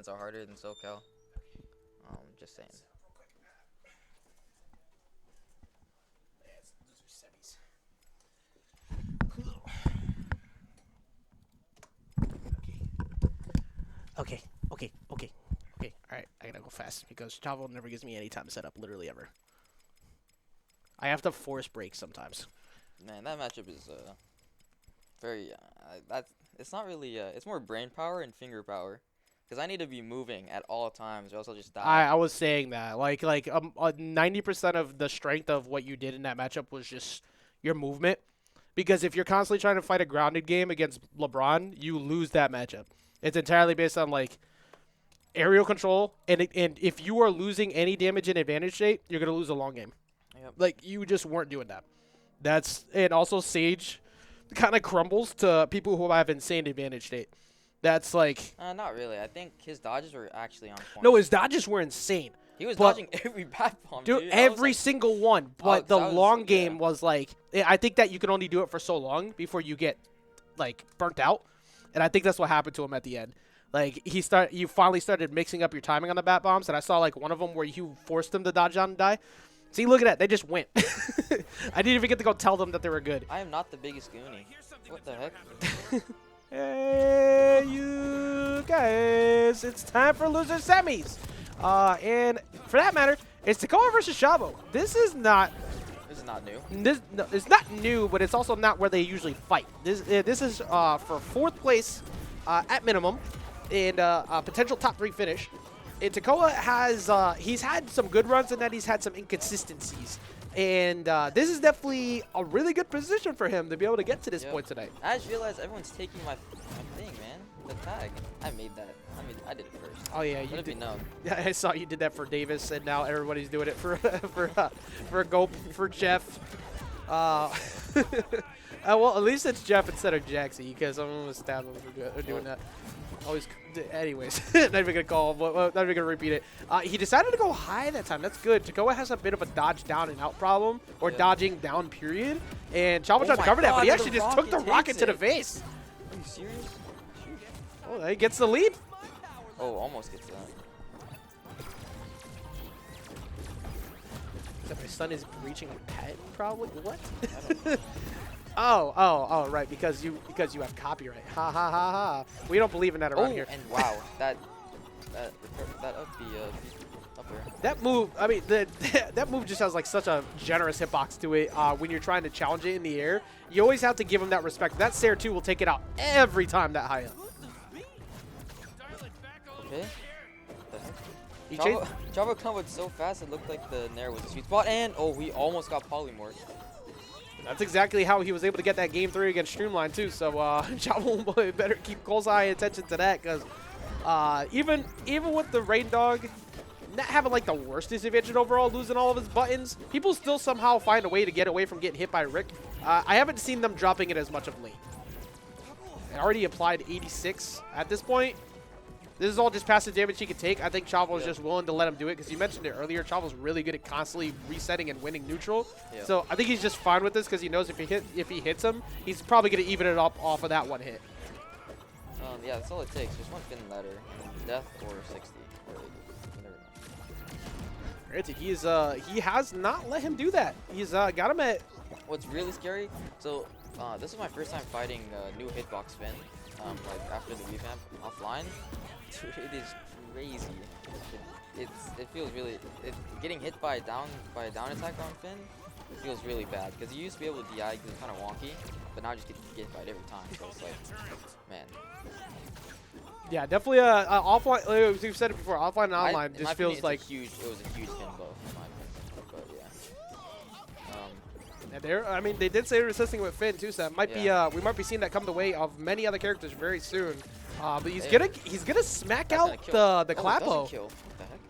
are harder than SoCal. Just saying. Okay. All right, I gotta go fast because Chavo never gives me any time to set up, literally ever. I have to force break sometimes. Man, that matchup is very it's not really it's more brain power and finger power, because I need to be moving at all times or else I'll just die. I was saying that like 90% of the strength of what you did in that matchup was just your movement, because if you're constantly trying to fight a grounded game against LeBron, you lose that matchup. It's entirely based on like aerial control, and if you are losing any damage in advantage state, you're gonna lose a long game. Yep. Like you just weren't doing that. And also Sage kind of crumbles to people who have insane advantage state. That's like Not really. I think his dodges were actually on point. no, his dodges were insane. He was dodging every bat bomb, dude. Every single one. But the long game yeah. was like, I think that you can only do it for so long before you get like burnt out, and I think that's what happened to him at the end. Like you finally started mixing up your timing on the bat bombs, and I saw like one of them where you forced them to dodge on and die. See, look at that. They just went. I didn't even get to go tell them that they were good. I am not the biggest goonie. What the heck? Hey, you guys. It's time for loser semis. And for that matter, it's Tekoa versus Chavo. This is not new. It's not new, but it's also not where they usually fight. This is for fourth place at minimum and a potential top 3 finish. And Tekoa has he's had some good runs, and then he's had some inconsistencies. And this is definitely a really good position for him to be able to get to this point tonight. I just realized everyone's taking my thing, man. The tag. I made that. I did it first. Oh yeah, you Let it be known. Yeah, I saw you did that for Davis, and now everybody's doing it for for Jeff. Well, at least it's Jeff instead of Jaxie, because I'm gonna stab him for doing that. Always, anyways, not even gonna call him. Not even gonna repeat it. He decided to go high that time. That's good. Tekoa has a bit of a dodge down and out problem, or dodging down period. And Chavo tried to cover that, but he actually just took the rocket to the face. Are you serious? Oh, he gets the lead. Oh, almost gets that. Except my son is breaching a pet, probably. What? I don't know. Oh, right, because you have copyright. Ha ha ha ha. We don't believe in that around here. And wow, that up the upper. That move, I mean, that move just has like such a generous hitbox to it. When you're trying to challenge it in the air, you always have to give him that respect. That Sair 2 will take it out every time that high up. Okay. Chavo comboed so fast it looked like the Nair was a sweet spot, and we almost got polymorphed. That's exactly how he was able to get that game 3 against Streamline too. So Chavo better keep close eye attention to that, because even with the Rain Dog not having like the worst disadvantage overall, losing all of his buttons, people still somehow find a way to get away from getting hit by Rick. I haven't seen them dropping it as much of late. They already applied 86 at this point. This is all just passive damage he could take. I think Chavo is just willing to let him do it, because you mentioned it earlier. Chavo's really good at constantly resetting and winning neutral. Yeah. So I think he's just fine with this, because he knows if he hits him, he's probably going to even it up off of that one hit. Yeah, that's all it takes. Just one fin ladder, death or 60 or 80. You never know. Granted, he has not let him do that. He's got him at. What's really scary? So this is my first time fighting new hitbox Finn. Like after the revamp offline. Dude, it is crazy. It feels really. Getting hit by a down attack on Finn feels really bad, because you used to be able to DI because it's kind of wonky, but now just get hit by it every time. So it's like, man. Yeah, definitely offline. Like we've said it before, offline and online just feels like it was a huge pin both, in my opinion. But yeah. I mean, they did say they're assisting with Finn too, so that might be we might be seeing that come the way of many other characters very soon. But he's gonna smack out the Clapo.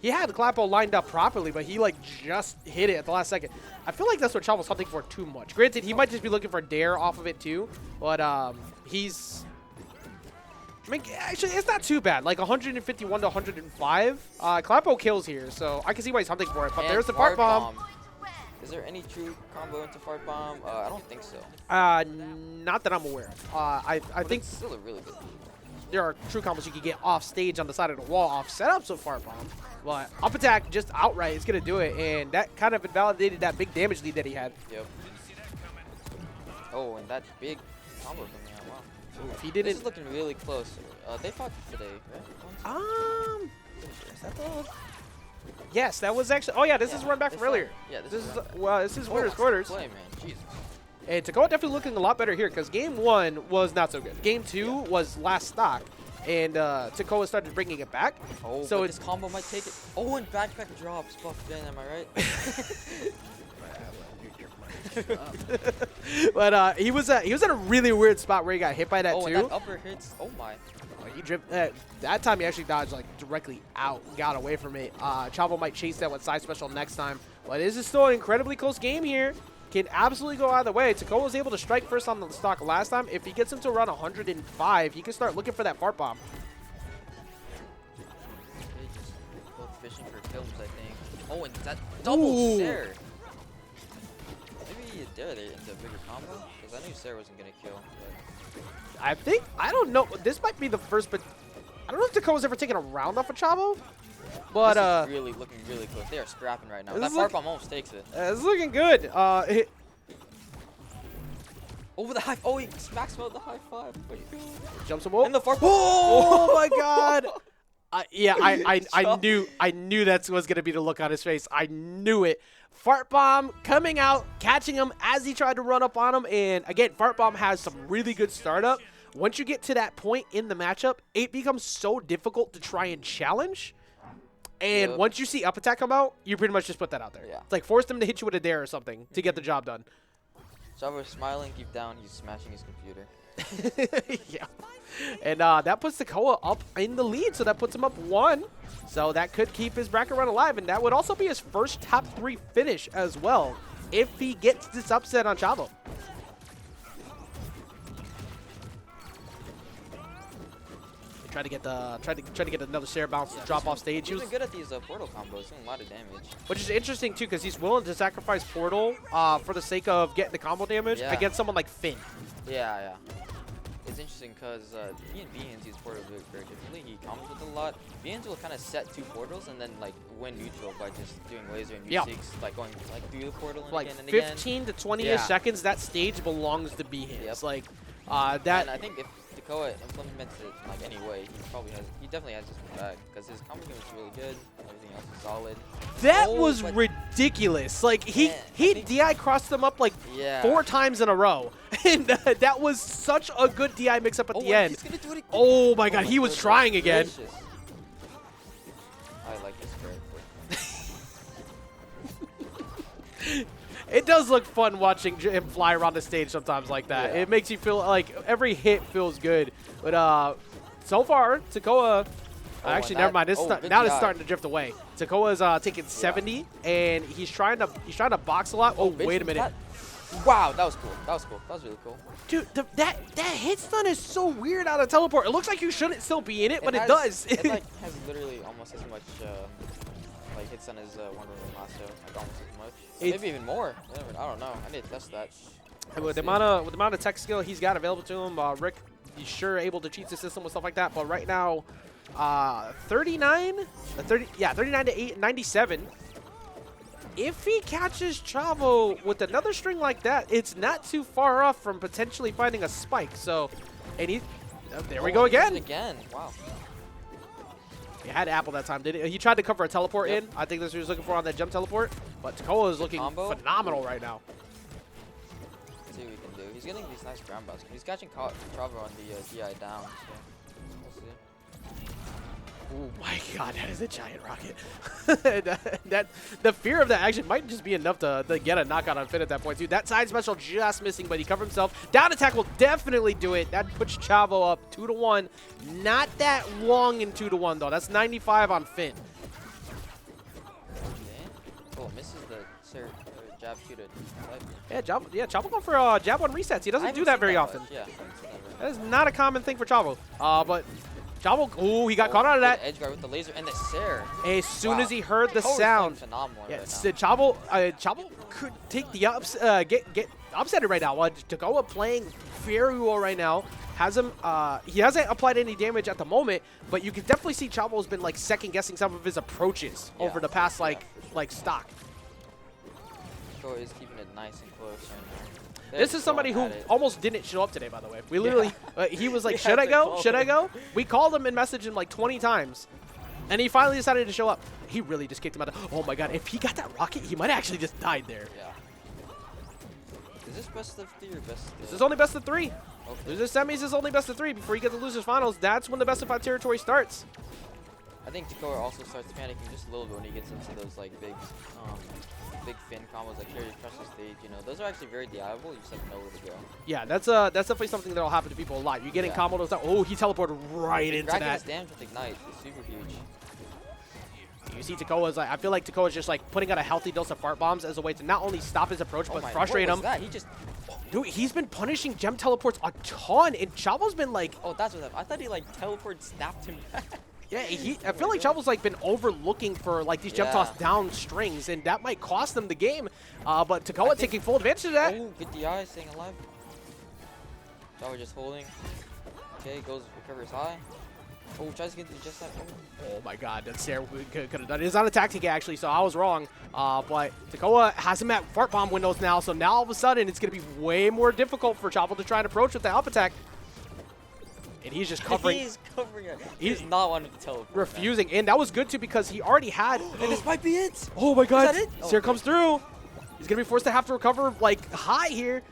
He had the Clapo lined up properly, but he like just hit it at the last second. I feel like that's what Chavo's hunting for too much. Granted, he might just be looking for Dare off of it too, but he's. I mean, actually, it's not too bad. Like 151 to 105. Clapo kills here, so I can see why he's hunting for it. But there's the fart bomb. Is there any true combo into fart bomb? I don't think so. Not that I'm aware of. I think it's still a really good move. there are true combos you can get off stage on the side of the wall off setup so far bomb. But up attack just outright is going to do it, and that kind of invalidated that big damage lead that he had. Yep. Oh, and that big combo coming out. Wow. Ooh, if he didn't. This is looking really close. They fought today, right? Is that the? Yes, that was actually. Oh yeah, this is run back from earlier. Yeah, this is winners quarters. Play, man. Jesus. And Tekoa definitely looking a lot better here because game 1 was not so good. Game 2 was last stock, and Tekoa started bringing it back. Oh, so this combo might take it. Oh, and backpack drops, buffed in. Am I right? But he was in a really weird spot where he got hit by that too. And that upper hits. Oh my. He that time he actually dodged like directly out, got away from it. Chavo might chase that with side special next time, but this is still an incredibly close game here. Can absolutely go either way. Tekoa was able to strike first on the stock last time. If he gets him to around 105, he can start looking for that fart bomb. They just both fishing for kills, I think. Oh, and that double Sarah. Maybe there they into a bigger combo because I knew Sarah wasn't gonna kill. But I don't know. This might be the first, but I don't know if Tekoa's ever taken a round off of Chavo. But this is really looking really close. They are scrapping right now. That fart bomb almost takes it. It's looking good. Over the high. Oh, he smacks him out the high five. Jumps him over. And the fart bomb. Oh my God. Yeah, I knew that was gonna be the look on his face. I knew it. Fart bomb coming out, catching him as he tried to run up on him. And again, fart bomb has some really good startup. Once you get to that point in the matchup, it becomes so difficult to try and challenge. And once you see up attack come out, you pretty much just put that out there. Yeah. It's like force them to hit you with a dare or something to get the job done. Chavo smiling deep down, he's smashing his computer. Yeah. And that puts Tekoa up in the lead, so that puts him up 1. So that could keep his bracket run alive, and that would also be his first top 3 finish as well if he gets this upset on Chavo. Try to get another Sarah bounce to drop off stage. He's been good at these portal combos, doing a lot of damage. Which is interesting too, because he's willing to sacrifice portal for the sake of getting the combo damage against someone like Finn. Yeah. It's interesting because he and Beans use portal very differently. He combos with a lot. Beans will kind of set 2 portals and then like win neutral by just doing laser and V6, like going like through the portal and like again and again. 15 to 20-ish seconds, that stage belongs to be his. Like that. And I think if Tekoa implements it like anyway, he definitely has his back because his combo game is really good. Everything else is solid. That was ridiculous. Like he DI crossed them up like 4 times in a row, and that was such a good DI mix up at the end. Oh my God, he was trying again. I like this character. It does look fun watching him fly around the stage sometimes like that. It makes you feel like every hit feels good. But so far, Tekoa. Actually, never mind. Now it's starting to drift away. Tekoa is taking 70, and he's trying to box a lot. Oh, wait a minute. Wow, that was cool. That was really cool. Dude, that hit stun is so weird out of teleport. It looks like you shouldn't still be in it, but it does. It like has literally almost as much like hit stun as Wonder Woman Lasso, like almost as much. Maybe even more. I don't know. I need to test that. With the amount of tech skill he's got available to him, Rick, he's sure able to cheat the system with stuff like that. But right now, 39 to 97. If he catches Chavo with another string like that, it's not too far off from potentially finding a spike. So, and there we go again. Wow. He had Apple that time, didn't he? He tried to cover a teleport in. I think that's what he was looking for on that jump teleport. But Tekoa is looking phenomenal right now. Let's see what we can do. He's getting these nice ground bouts. He's catching Chavo on the DI down. So we'll see. Oh my God, that is a giant rocket. The fear of that action might just be enough to get a knockout on Finn at that point too. That side special just missing, but he covered himself. Down attack will definitely do it. That puts Chavo up 2-1. Not that long in 2-1 though. That's 95 on Finn. Oh, misses the jab shoot it. Chavo going for jab on resets. He doesn't do that very often. That is not a common thing for Chavo. But Chavo, he got caught out of that. Edge guard with the laser and the Sarah. As soon as he heard the sound, phenomenal. Chavo could take the ups, get upsetted right now. Tekoa playing very well right now. Has him, he hasn't applied any damage at the moment, but you can definitely see Chavo's been like second guessing some of his approaches over the past like stock. Tekoa is keeping it nice and close right now. This is somebody who almost didn't show up today, by the way. We literally, he was like, should I go? Should I go? We called him and messaged him like 20 times. And he finally decided to show up. He really just kicked him out. Oh my god, if he got that rocket, he might actually just died there. Yeah. Is this best of 3 or best of... This is only best of 3. Okay. Losers semis is only best of 3. Before you get to losers finals, that's when the best of 5 territory starts. I think Tekoa also starts panicking just a little bit when he gets into those like big fin combos like carry across the stage. You know, those are actually very diable. You just have to know where to go. Yeah, that's definitely something that'll happen to people a lot. You're getting combo those out. Oh, he teleported right into that. His damage with Ignite is super huge. You see Tekoa's like, I feel like Tekoa's just like putting out a healthy dose of fart bombs as a way to not only stop his approach, but frustrate him. That? He just... Dude, he's been punishing gem teleports a ton, and Chavo's been like... Oh, that's what I thought he like teleport snapped him back. Yeah, I feel like Chavo's like been overlooking for like these gem toss down strings, and that might cost them the game. But Tekoa taking full advantage of that. Oh, good DI, staying alive. Chavo just holding. Okay, goes recovers high. Oh, tries to get to just that. Oh my god, that Sarah could have done it. It's on a tactic actually, so I was wrong. But Tekoa has him at fart bomb windows now, so now all of a sudden it's going to be way more difficult for Chavo to try and approach with the up attack. And he's just covering. He's covering it. He's not wanting to teleport. Refusing. Man. And that was good too because he already had. And this might be it. Oh my god. Is that it? Sarah comes through. He's going to be forced to have to recover like high here.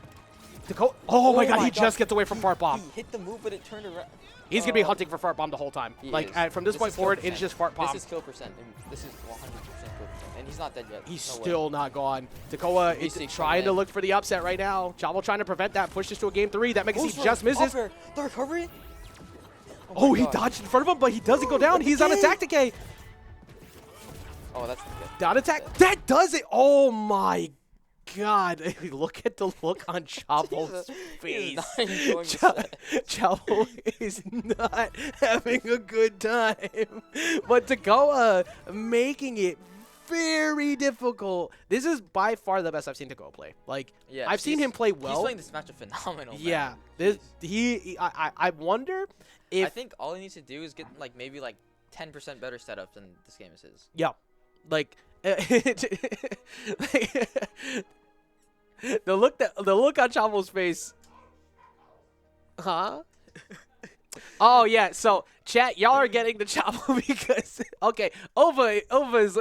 Tekoa. Oh my god, he just gets away from fart bomb. He hit the move, but it turned around. He's going to be hunting for fart bomb the whole time. Like from this point forward, it's just fart bomb. This is kill percent. This is 100% kill percent. And he's not dead yet. He's still not gone. Tekoa is trying to look for the upset right now. Chavo trying to prevent that. Pushes to a game 3. That makes he just misses. The recovery. Oh, he dodged in front of him, but he doesn't go down. He's on a tactic A. Oh, that's down attack. That does it. Oh my god. Look at the look on Chavo's face. Chavo is not having a good time. But Tekoa making it very difficult. This is by far the best I've seen Tekoa play. Like, I've seen him play well. He's playing this match phenomenal. Yeah. I wonder if... I think all he needs to do is get, like, maybe, like, 10% better setup than this game is his. Yeah. Like... the look on Chavo's face. Huh? Oh yeah, so chat, y'all are getting the Chavo because Ova is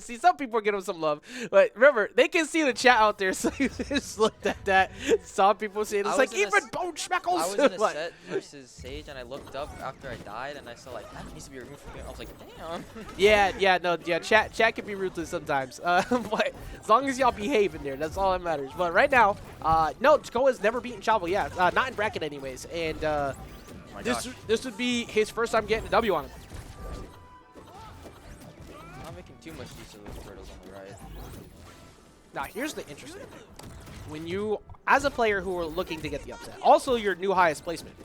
see, some people are getting him some love, but remember they can see the chat out there, so you just looked at that. Some people saying it's like even bone schmeckles. I was in a set versus Sage, and I looked up after I died, and I saw like that needs to be removed from the game. I was like, damn. Chat can be ruthless sometimes, but as long as y'all behave in there, that's all that matters. But right now, no, Tekoa's never beaten Chavo, not in bracket anyways, and. This would be his first time getting a W on him. Not making too much use of those turtles on the right. Now here's the interesting thing. When you, as a player who are looking to get the upset, also your new highest placement,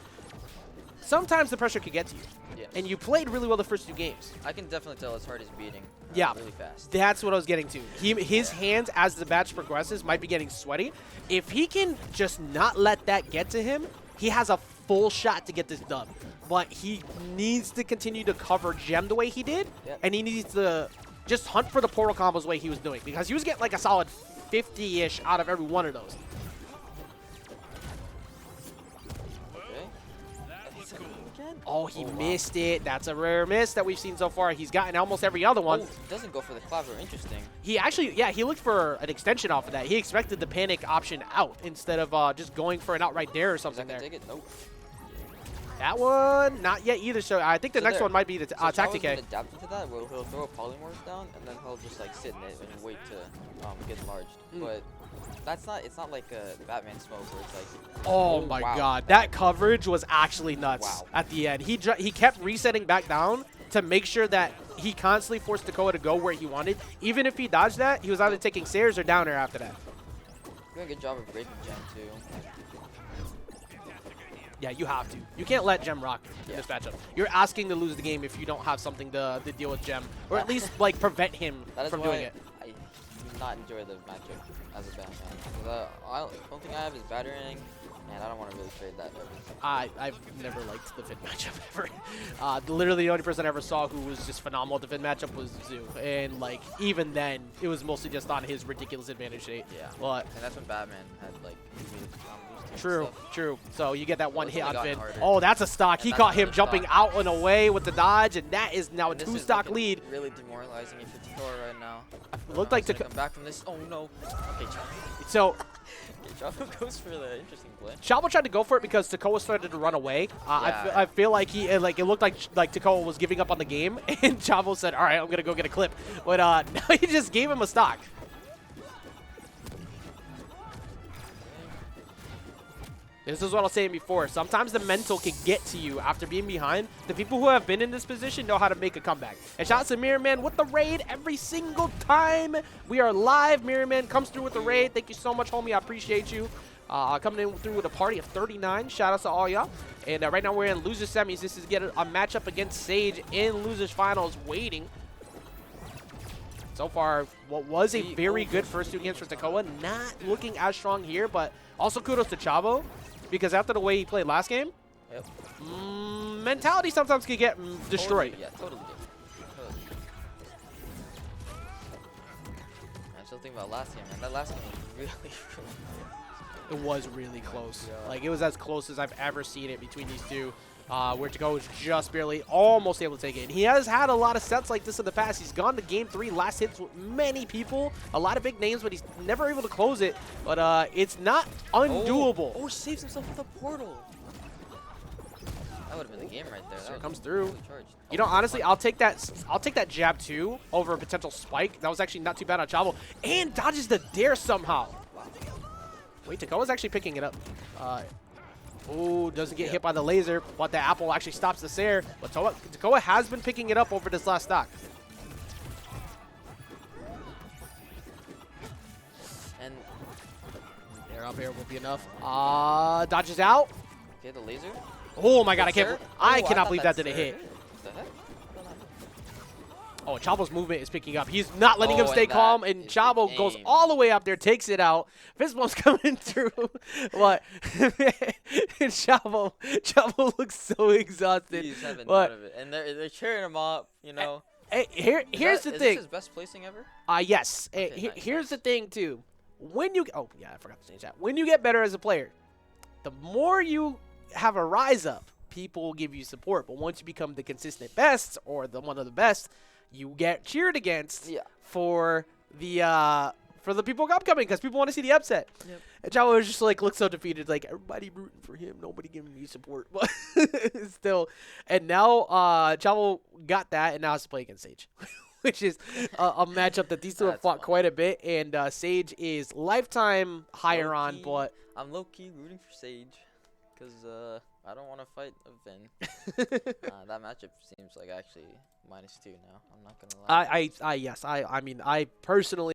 sometimes the pressure could get to you. Yes. And you played really well the first 2 games. I can definitely tell his heart is beating really fast. That's what I was getting to. His hands, as the match progresses, might be getting sweaty. If he can just not let that get to him, he has a full shot to get this done. But he needs to continue to cover gem the way he did, and he needs to just hunt for the portal combos the way he was doing, because he was getting like a solid 50-ish out of every one of those. Oh, he missed it. That's a rare miss that we've seen so far. He's gotten almost every other one. Oh, doesn't go for the clever. Interesting. He actually, he looked for an extension off of that. He expected the panic option out instead of just going for an outright dare or something there. Take it? Nope. That one, not yet either. So I think the next one might be the tactic A. Adapting to that, where he'll throw a polymorph down and then he'll just like sit in it and wait to get enlarged. But that's not. It's not like a Batman smoke where it's like. Oh my god, that coverage was actually nuts at the end. He kept resetting back down to make sure that he constantly forced Tekoa to go where he wanted. Even if he dodged that, he was either taking stairs or down air after that. Doing a good job of breaking gem too. Yeah, you have to. You can't let Gem rock in this matchup. You're asking to lose the game if you don't have something to deal with Gem, or at least like prevent him from doing it. You not enjoy the matchup as a Batman. I don't think I have his battering, and I don't want to really trade that. I've never liked the Finn matchup ever. Literally the only person I ever saw who was just phenomenal at the Finn matchup was Zoo, and like even then it was mostly just on his ridiculous advantage state. Yeah. But and that's when Batman had like true. So you get that one hit on Finn. Harder. Oh, that's a stock. He caught him jumping out and away with the dodge, and that is now a and 2-stock lead. Really demoralizing if you're Tekoa right now. Looked like to come back from this. Oh no. Okay, Chavo. So Chavo goes for the interesting play. Chavo tried to go for it because Tekoa started to run away. Yeah. I feel like it looked like Tekoa was giving up on the game, and Chavo said, "All right, I'm gonna go get a clip." But now he just gave him a stock. This is what I was saying before. Sometimes the mental can get to you after being behind. The people who have been in this position know how to make a comeback. And shout out to Mirror Man with the raid every single time we are live. Mirror Man comes through with the raid. Thank you so much, homie. I appreciate you. Coming in through with a party of 39. Shout out to all y'all. And right now we're in loser semis. This is a matchup against Sage in losers finals waiting. So far, what was a very good first two games for Tekoa. Not looking as strong here, but also kudos to Chavo. Because after the way he played last game, yep. Mentality sometimes can get destroyed. Yeah, totally different. I'm still thinking about last game, man. That last game was really, really close. It was really close. Yeah. Like, it was as close as I've ever seen it between these two. Where Tekoa was just barely almost able to take it. And he has had a lot of sets like this in the past. He's gone to game 3, last hits with many people, a lot of big names, but he's never able to close it. But it's not undoable. Oh, saves himself with a portal. That would have been the game right there. Sure comes through. Really you know, honestly, I'll take that jab too over a potential spike. That was actually not too bad on Chavo. And dodges the dare somehow. Wow. Wait, Tekoa's actually picking it up. Oh, doesn't get hit by the laser, but the apple actually stops the Sair. But Tekoa has been picking it up over this last stock. And Air up air will be enough. Dodges out. okay, the laser. Oh my god, I Oh, cannot believe that didn't hit. What the heck? Oh, Chavo's movement is picking up. He's not letting him stay and calm, that and is Chavo the goes aim. all the way up there, takes it out. Fist bump's coming through. What? And Chavo looks so exhausted. He's having But none of it, and they're cheering him up. You know. hey, here's the Is thing. this his best placing ever? Yes. Okay, nice, Here's the thing too. When you I forgot to change that. When you get better as a player, the more you have a rise up, people will give you support. But once you become the consistent best or the one of the best, you get cheered against for the people upcoming because people want to see the upset. Yep. And Chavo was just like looks so defeated, like everybody rooting for him, nobody giving me support. But still, and now Chavo got that, and now has to play against Sage, which is a matchup that these two have fought quite a bit. And Sage is lifetime higher on, but I'm low key rooting for Sage because I don't want to fight a Vin. That matchup seems like actually -2 now. I'm not gonna lie. I mean, I personally.